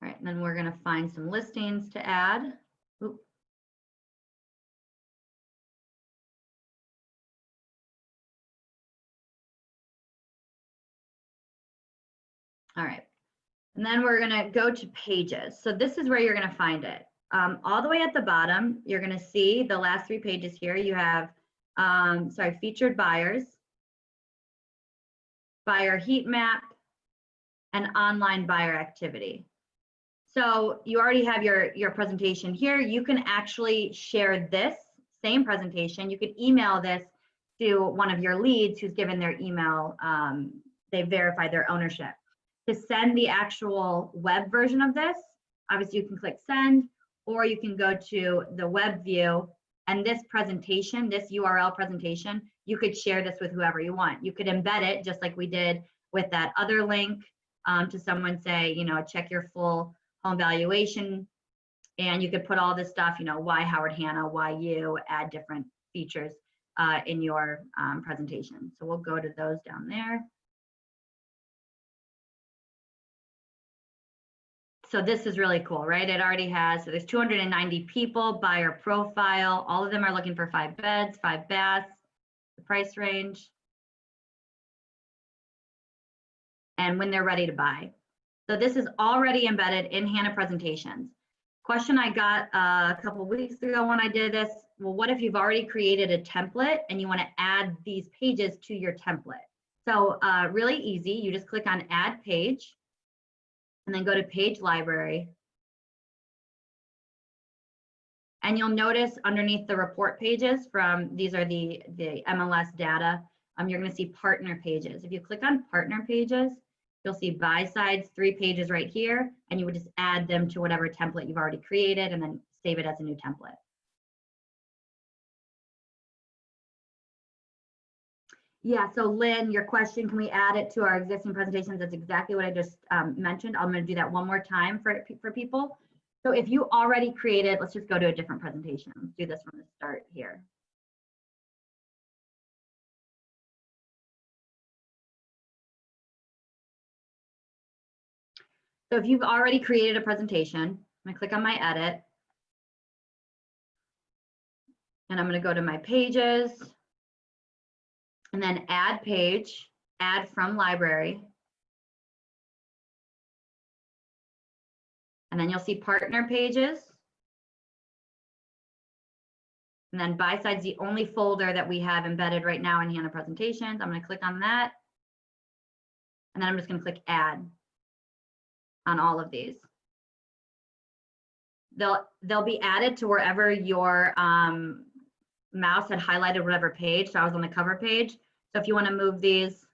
All right, and then we're going to find some listings to add. Oop. All right, and then we're going to go to pages. So this is where you're going to find it. All the way at the bottom, you're going to see the last 3 pages here. You have, featured buyers, buyer heat map, and online buyer activity. So you already have your presentation here. You can actually share this same presentation. You could email this to one of your leads who's given their email. They verified their ownership. To send the actual web version of this, obviously you can click send, or you can go to the web view, and this presentation, this URL presentation, you could share this with whoever you want. You could embed it just like we did with that other link to someone, say, check your full home valuation, and you could put all this stuff, why Howard Hanna, why you, add different features in your presentation. So we'll go to those down there. So this is really cool, right? It already has, so there's 290 people, buyer profile. All of them are looking for 5 beds, 5 baths, the price range, and when they're ready to buy. So this is already embedded in Hanna presentations. Question I got a couple weeks ago when I did this, well, what if you've already created a template and you want to add these pages to your template? So really easy, you just click on Add Page and then go to Page Library. And you'll notice underneath the report pages from, these are the MLS data, you're going to see partner pages. If you click on partner pages, you'll see Buyside's 3 pages right here, and you would just add them to whatever template you've already created and then save it as a new template. Yeah, so Lynn, your question, can we add it to our existing presentations? That's exactly what I just mentioned. I'm going to do that one more time for people. So if you already created, let's just go to a different presentation. Let's do this from the start here. So if you've already created a presentation, I'm going to click on my edit. And I'm going to go to my pages. And then add page, add from library. And then you'll see partner pages. And then Buyside's the only folder that we have embedded right now in HANA presentations. I'm going to click on that. And then I'm just going to click add on all of these. They'll be added to wherever your mouse had highlighted whatever page. So I was on the cover page. So if you want to move these,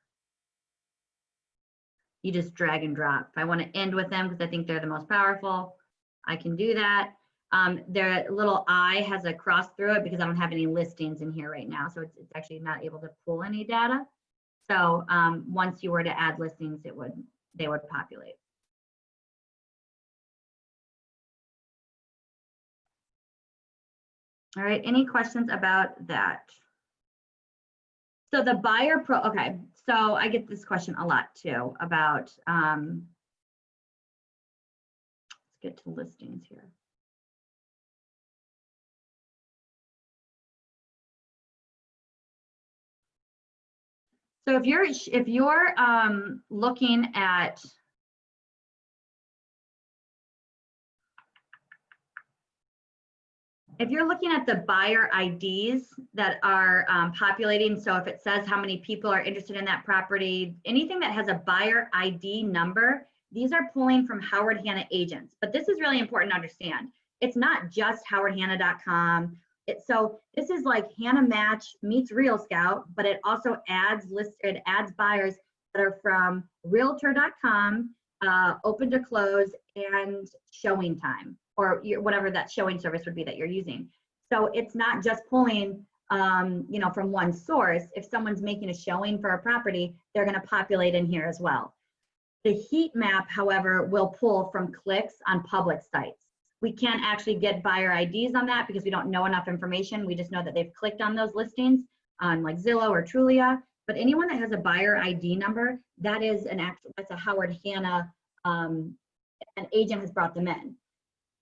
you just drag and drop. If I want to end with them because I think they're the most powerful, I can do that. Their little I has a cross through it because I don't have any listings in here right now. So it's actually not able to pull any data. So once you were to add listings, they would populate. All right, any questions about that? So the buyer pro, okay, so I get this question a lot too about, let's get to listings here. So if you're looking at, if you're looking at the buyer IDs that are populating, so if it says how many people are interested in that property, anything that has a buyer ID number, these are pulling from Howard Hanna agents. But this is really important to understand. It's not just howardhanna.com. So this is like Hanna Match meets Real Scout, but it also adds buyers that are from Realtor.com, Open to Close, and Showing Time, or whatever that showing service would be that you're using. So it's not just pulling, from one source. If someone's making a showing for a property, they're going to populate in here as well. The heat map, however, will pull from clicks on public sites. We can't actually get buyer IDs on that because we don't know enough information. We just know that they've clicked on those listings on like Zillow or Trulia. But anyone that has a buyer ID number, that's a Howard Hanna, an agent has brought them in.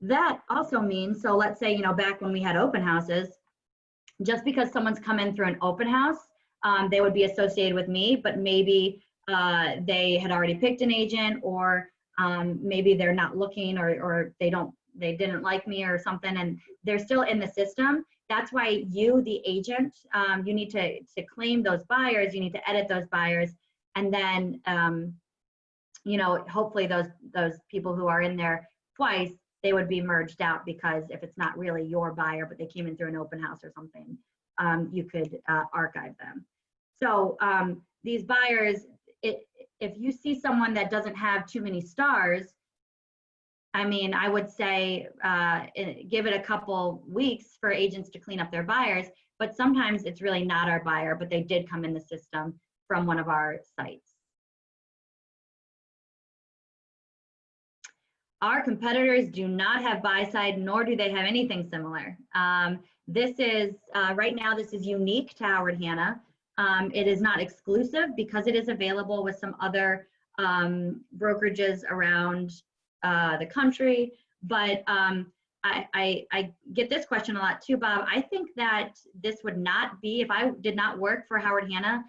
That also means, so let's say, back when we had open houses, just because someone's come in through an open house, they would be associated with me, but maybe they had already picked an agent, or maybe they're not looking, or they didn't like me or something, and they're still in the system. That's why you, the agent, you need to claim those buyers, you need to edit those buyers, and then hopefully those people who are in there twice, they would be merged out, because if it's not really your buyer, but they came in through an open house or something, you could archive them. So these buyers, if you see someone that doesn't have too many stars, I would say give it a couple weeks for agents to clean up their buyers, but sometimes it's really not our buyer, but they did come in the system from one of our sites. Our competitors do not have Buyside, nor do they have anything similar. This is, right now, this is unique to Howard Hanna. It is not exclusive because it is available with some other brokerages around the country, but I get this question a lot too, Bob. I think that this would not be, if I did not work for Howard Hanna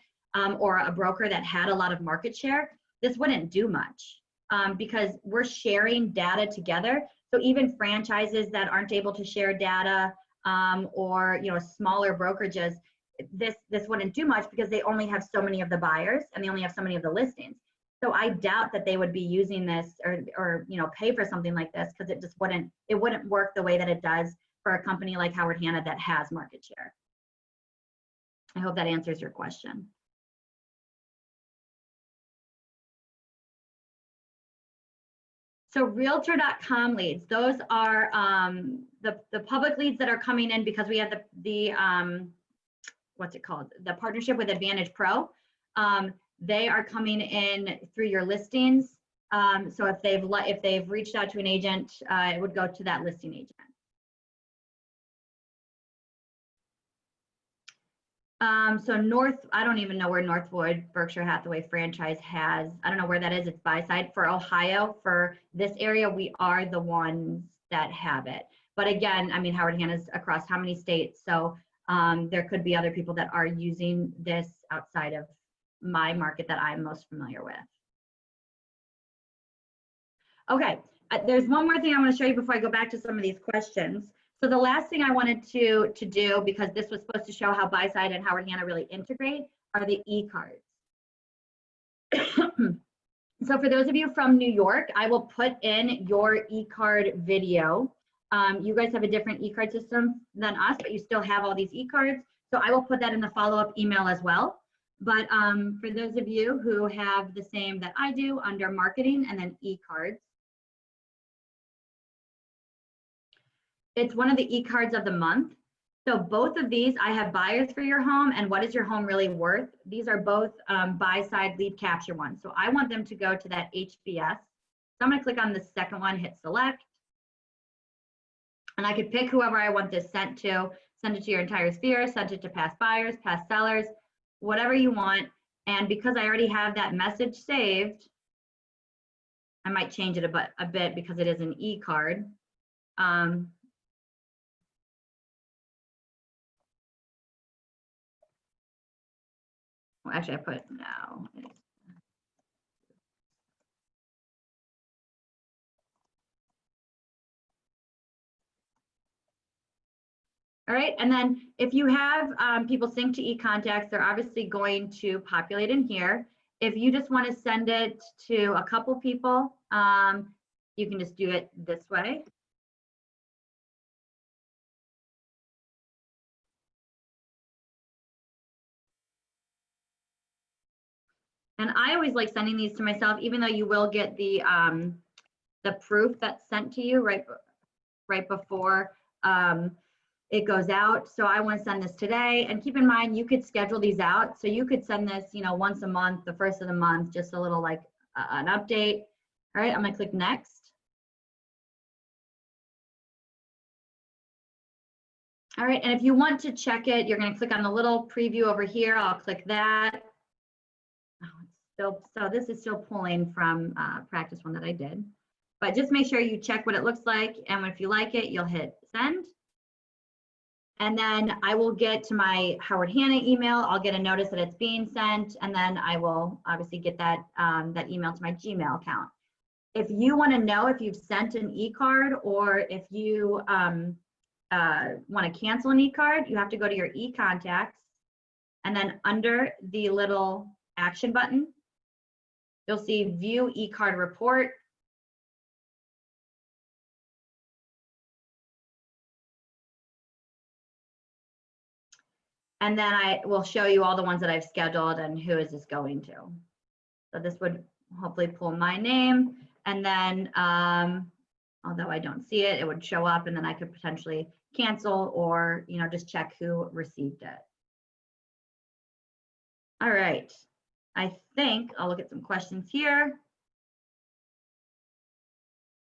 or a broker that had a lot of market share, this wouldn't do much because we're sharing data together. So even franchises that aren't able to share data, or smaller brokerages, this wouldn't do much because they only have so many of the buyers and they only have so many of the listings. So I doubt that they would be using this or pay for something like this, because it wouldn't work the way that it does for a company like Howard Hanna that has market share. I hope that answers your question. So realtor.com leads, those are the public leads that are coming in because we have the what's it called? The partnership with Advantage Pro. They are coming in through your listings. So if they've reached out to an agent, it would go to that listing agent. So I don't even know where Northwood Berkshire Hathaway franchise has. I don't know where that is. It's Buyside. For Ohio, for this area, we are the ones that have it. But again, I mean, Howard Hanna's across how many states? So there could be other people that are using this outside of my market that I'm most familiar with. Okay, there's one more thing I want to show you before I go back to some of these questions. So the last thing I wanted to do, because this was supposed to show how Buyside and Howard Hanna really integrate, are the e-cards. So for those of you from New York, I will put in your e-card video. You guys have a different e-card system than us, but you still have all these e-cards. So I will put that in the follow-up email as well. But for those of you who have the same that I do under marketing and then e-cards, it's one of the e-cards of the month. So both of these, I have buyers for your home and what is your home really worth. These are both Buyside lead capture ones. So I want them to go to that HBS. So I'm gonna click on the second one, hit select. And I could pick whoever I want this sent to, send it to your entire sphere, send it to past buyers, past sellers, whatever you want. And because I already have that message saved, I might change it a bit because it is an e-card. Well, actually, I put now. All right, and then if you have people sync to e-contacts, they're obviously going to populate in here. If you just want to send it to a couple people, you can just do it this way. And I always like sending these to myself, even though you will get the proof that's sent to you right before it goes out. So I want to send this today. And keep in mind, you could schedule these out. So you could send this, once a month, the first of the month, just a little like an update. All right, I'm gonna click next. All right, and if you want to check it, you're gonna click on the little preview over here. I'll click that. So this is still pulling from practice one that I did. But just make sure you check what it looks like. And if you like it, you'll hit send. And then I will get to my Howard Hanna email. I'll get a notice that it's being sent. And then I will obviously get that, that email to my Gmail account. If you want to know if you've sent an e-card or if you want to cancel an e-card, you have to go to your e-contacts. And then under the little action button, you'll see view e-card report. And then I will show you all the ones that I've scheduled and who is this going to. So this would hopefully pull my name. And then, although I don't see it, it would show up and then I could potentially cancel or, just check who received it. All right. I think I'll look at some questions here.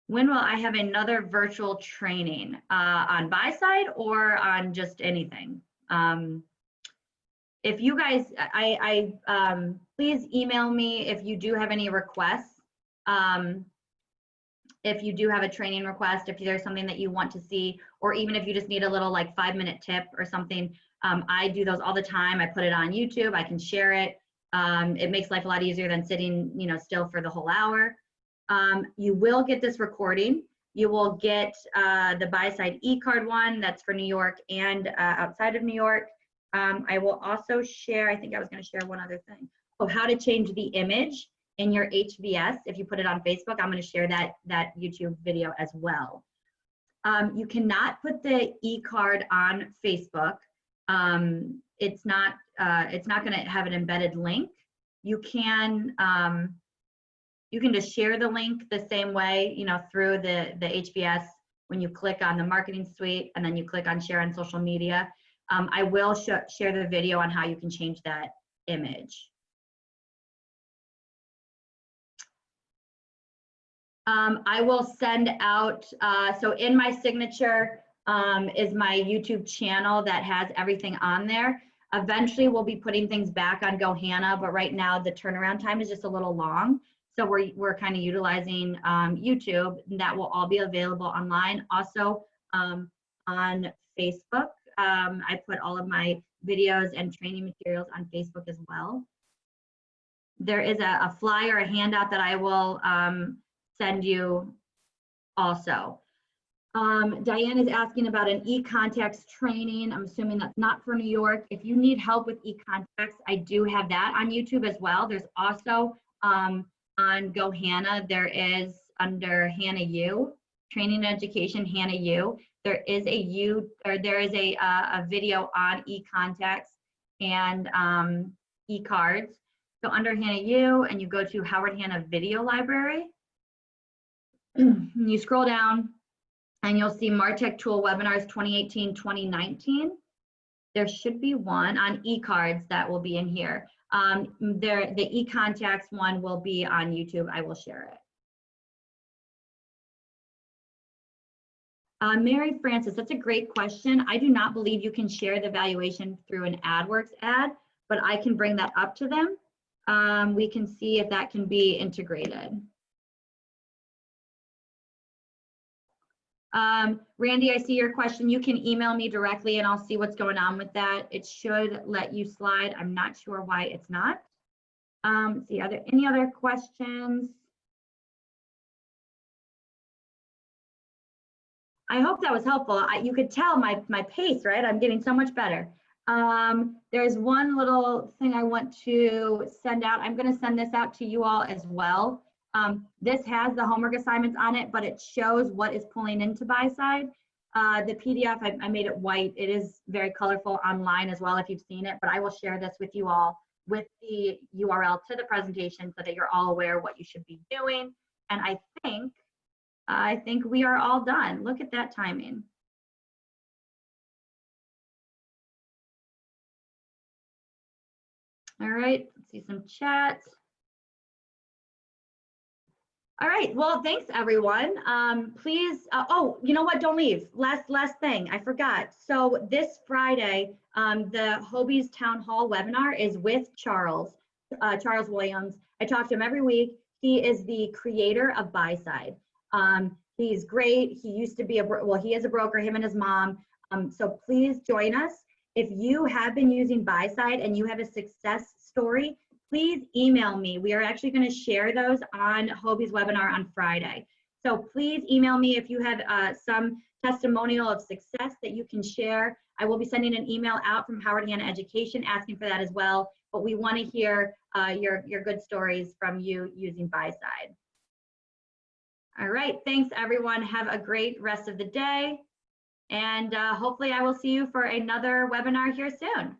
When will I have another virtual training on Buyside or on just anything? If you guys, please email me if you do have any requests. If you do have a training request, if there's something that you want to see, or even if you just need a little like 5-minute tip or something, I do those all the time. I put it on YouTube, I can share it. It makes life a lot easier than sitting, still for the whole hour. You will get this recording. You will get the Buyside e-card one, that's for New York and outside of New York. I will also share, I think I was gonna share one other thing. Oh, how to change the image in your HVS. If you put it on Facebook, I'm gonna share that YouTube video as well. You cannot put the e-card on Facebook. It's not gonna have an embedded link. You can just share the link the same way, you know, through the HVS when you click on the marketing suite and then you click on share on social media. I will share the video on how you can change that image. I will send out, so in my signature is my YouTube channel that has everything on there. Eventually we'll be putting things back on GoHanna, but right now the turnaround time is just a little long. So we're kind of utilizing YouTube, and that will all be available online. Also on Facebook, I put all of my videos and training materials on Facebook as well. There is a flyer, a handout that I will send you also. Diane is asking about an e-contacts training. I'm assuming that's not for New York. If you need help with e-contacts, I do have that on YouTube as well. There's also on GoHanna, there is under Hannah U, Training and Education Hannah U. There is a video on e-contacts and e-cards. So under Hannah U, and you go to Howard Hanna Video Library, you scroll down and you'll see MarTech Tool Webinars 2018-2019. There should be one on e-cards that will be in here. The e-contacts one will be on YouTube. I will share it. Mary Francis, that's a great question. I do not believe you can share the valuation through an AdWorks ad, but I can bring that up to them. We can see if that can be integrated. Randy, I see your question. You can email me directly and I'll see what's going on with that. It should let you slide. I'm not sure why it's not. Let's see, are there any other questions? I hope that was helpful. You could tell my pace, right? I'm getting so much better. There's one little thing I want to send out. I'm going to send this out to you all as well. This has the homework assignments on it, but it shows what is pulling into Buyside. The PDF, I made it white. It is very colorful online as well if you've seen it, but I will share this with you all with the URL to the presentation so that you're all aware what you should be doing. And I think we are all done. Look at that timing. All right, let's see some chats. All right, well, thanks everyone. Please, oh, you know what, don't leave. Last thing, I forgot. So this Friday, the Hobie's Town Hall webinar is with Charles Williams. I talk to him every week. He is the creator of Buyside. He's great. He used to be he is a broker, him and his mom. So please join us. If you have been using Buyside and you have a success story, please email me. We are actually going to share those on Hobie's webinar on Friday. So please email me if you have some testimonial of success that you can share. I will be sending an email out from Howard Hanna Education asking for that as well. But we want to hear your good stories from you using Buyside. All right, thanks everyone. Have a great rest of the day. And hopefully I will see you for another webinar here soon.